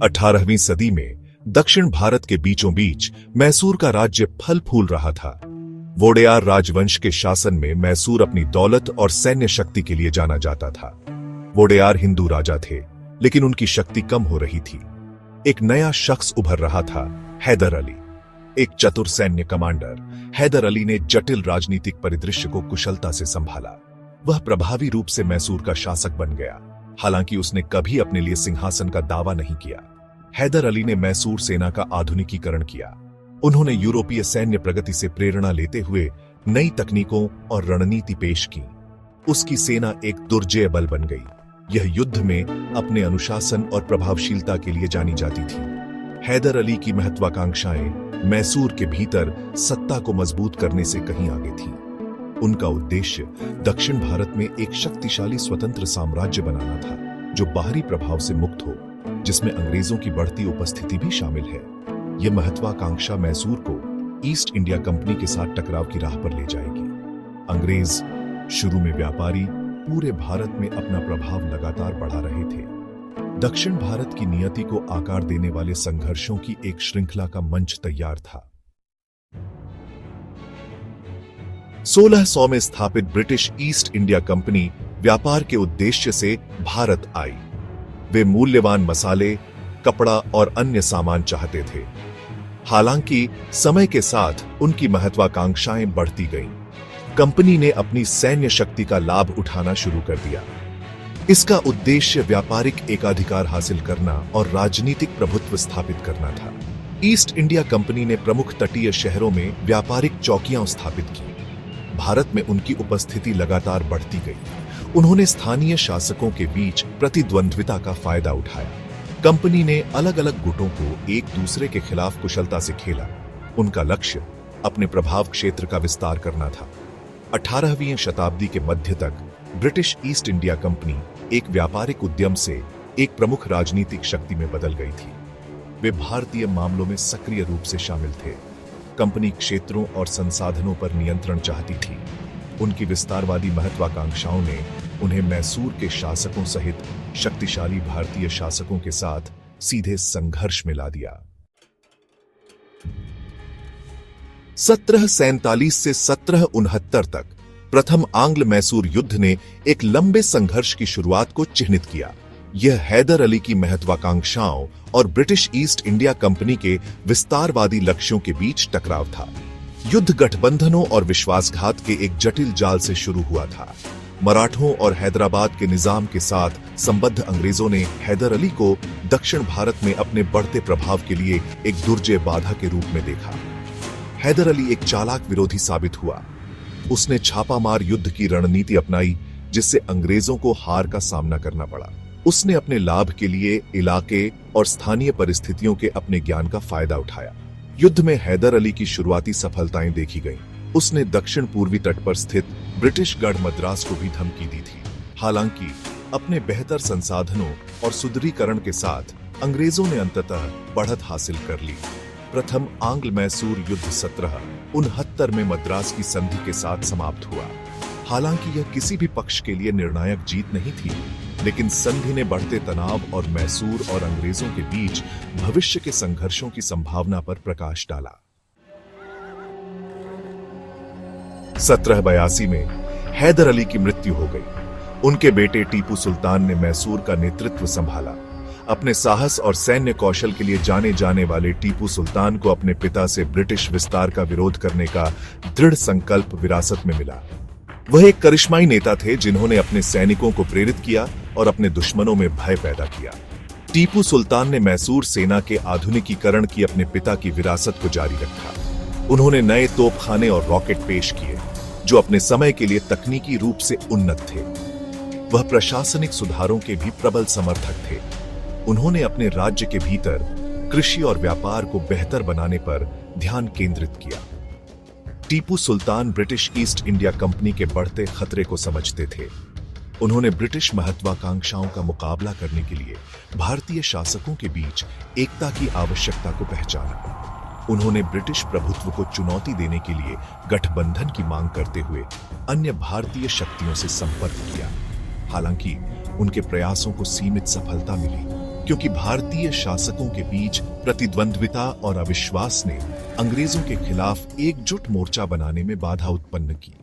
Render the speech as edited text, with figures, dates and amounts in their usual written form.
18वीं सदी में दक्षिण भारत के बीचों बीच मैसूर का राज्य फल फूल रहा था। वोडेयार राजवंश के शासन में मैसूर अपनी दौलत और सैन्य शक्ति के लिए जाना जाता था। वोडेयार हिंदू राजा थे, लेकिन उनकी शक्ति कम हो रही थी। एक नया शख्स उभर रहा था, हैदर अली, एक चतुर सैन्य कमांडर। हैदर अली ने जटिल राजनीतिक परिदृश्य को कुशलता से संभाला। वह प्रभावी रूप से मैसूर का शासक बन गया, हालांकि उसने कभी अपने लिए सिंहासन का दावा नहीं किया। हैदर अली ने मैसूर सेना का आधुनिकीकरण किया। उन्होंने यूरोपीय सैन्य प्रगति से प्रेरणा लेते हुए नई तकनीकों और रणनीति पेश की। उसकी सेना एक दुर्जय बल बन गई। यह युद्ध में अपने अनुशासन और प्रभावशीलता के लिए जानी जाती थी। हैदर अली की महत्वाकांक्षाएं मैसूर के भीतर सत्ता को मजबूत करने से कहीं आगे थी। उनका उद्देश्य दक्षिण भारत में एक शक्तिशाली स्वतंत्र साम्राज्य बनाना था, जो बाहरी प्रभाव से मुक्त हो, जिसमें अंग्रेजों की बढ़ती उपस्थिति भी शामिल है। यह महत्वाकांक्षा मैसूर को ईस्ट इंडिया कंपनी के साथ टकराव की राह पर ले जाएगी। अंग्रेज, शुरू में व्यापारी, पूरे भारत में अपना प्रभाव लगातार बढ़ा रहे थे। दक्षिण भारत की नियति को आकार देने वाले संघर्षों की एक श्रृंखला का मंच तैयार था। 1600 में स्थापित ब्रिटिश ईस्ट इंडिया कंपनी व्यापार के उद्देश्य से भारत आई। वे मूल्यवान मसाले, कपड़ा और अन्य सामान चाहते थे। हालांकि समय के साथ उनकी महत्वाकांक्षाएं बढ़ती गईं। कंपनी ने अपनी सैन्य शक्ति का लाभ उठाना शुरू कर दिया। इसका उद्देश्य व्यापारिक एकाधिकार हासिल करना और राजनीतिक प्रभुत्व स्थापित करना था। ईस्ट इंडिया कंपनी ने प्रमुख तटीय शहरों में व्यापारिक चौकियां स्थापित की। भारत में उनकी उपस्थिति लगातार बढ़ती गई। उन्होंने स्थानीय शासकों के बीच प्रतिद्वंद्विता का फायदा उठाया। कंपनी ने अलग अलग गुटों को एक दूसरे के खिलाफ कुशलता से खेला। उनका लक्ष्य अपने प्रभाव क्षेत्र का विस्तार करना था। 18वीं शताब्दी के मध्य तक ब्रिटिश ईस्ट इंडिया कंपनी एक व्यापारिक उद्यम से एक प्रमुख राजनीतिक शक्ति में बदल गई थी। वे भारतीय मामलों में सक्रिय रूप से शामिल थे। कंपनी क्षेत्रों और संसाधनों पर नियंत्रण चाहती थी। उनकी विस्तारवादी महत्वाकांक्षाओं ने उन्हें मैसूर के शासकों सहित शक्तिशाली भारतीय शासकों के साथ सीधे संघर्ष में ला दिया। 1747 से 1769 तक प्रथम आंग्ल मैसूर युद्ध ने एक लंबे संघर्ष की शुरुआत को चिह्नित किया। यह हैदर अली की महत्वाकांक्षाओं और ब्रिटिश ईस्ट इंडिया कंपनी के विस्तारवादी लक्ष्यों के बीच टकराव था। युद्ध गठबंधनों और विश्वासघात के एक जटिल जाल से शुरू हुआ था। मराठों और हैदराबाद के निजाम के साथ संबद्ध अंग्रेजों ने हैदर अली को दक्षिण भारत में अपने बढ़ते प्रभाव के लिए एक दुर्जय बाधा के रूप में देखा। हैदर अली एक चालाक विरोधी साबित हुआ। उसने छापामार युद्ध की रणनीति अपनाई, जिससे अंग्रेजों को हार का सामना करना पड़ा। उसने अपने लाभ के लिए इलाके और स्थानीय परिस्थितियों के अपने ज्ञान का फायदा उठाया। युद्ध में हैदर अली की शुरुआती सफलताएं देखी गईं। उसने दक्षिण पूर्वी तट पर स्थित ब्रिटिश गढ़ मद्रास को भी धमकी दी थी। हालांकि अपने बेहतर संसाधनों और सुदृढ़ीकरण के साथ अंग्रेजों ने अंततः बढ़त हासिल कर ली। प्रथम आंग्ल मैसूर युद्ध 1769 में मद्रास की संधि के साथ समाप्त हुआ। हालांकि यह किसी भी पक्ष के लिए निर्णायक जीत नहीं थी, लेकिन संधि ने बढ़ते तनाव और मैसूर और अंग्रेजों के बीच भविष्य के संघर्षों की संभावना पर प्रकाश डाला। 1782 में हैदर अली की मृत्यु हो गई। उनके बेटे टीपू सुल्तान ने मैसूर का नेतृत्व संभाला। अपने साहस और सैन्य कौशल के लिए जाने जाने वाले टीपू सुल्तान को अपने पिता से ब्रिटिश विस्तार का विरोध करने का दृढ़ संकल्प विरासत में मिला। वह एक करिश्माई नेता थे जिन्होंने अपने सैनिकों को प्रेरित किया और अपने दुश्मनों में भय पैदा किया। टीपू सुल्तान ने मैसूर सेना के आधुनिकीकरण की अपने पिता की विरासत को जारी रखा। उन्होंने नए तोपखाने और रॉकेट पेश किए, जो अपने समय के लिए तकनीकी रूप से उन्नत थे। वह प्रशासनिक सुधारों के भी प्रबल समर्थक थे। उन्होंने अपने राज्य के भीतर कृषि और व्यापार को बेहतर बनाने पर ध्यान केंद्रित किया। Tipu Sultan British east India company के बढ़ते खतरे को समझते थे। उन्होंने ब्रिटिश महत्वाकांक्षाओं का मुकाबला करने के लिए भारतीय शासकों के बीच एकता की आवश्यकता को पहचाना। उन्होंने ब्रिटिश प्रभुत्व को चुनौती देने के लिए गठबंधन की मांग करते हुए अन्य भारतीय शक्तियों से संपर्क किया। हालांकि उनके प्रयासों को सीमित सफलता मिली। क्योंकि भारतीय शासकों के बीच प्रतिद्वंद्विता और अविश्वास ने अंग्रेजों के खिलाफ एकजुट मोर्चा बनाने में बाधा उत्पन्न की।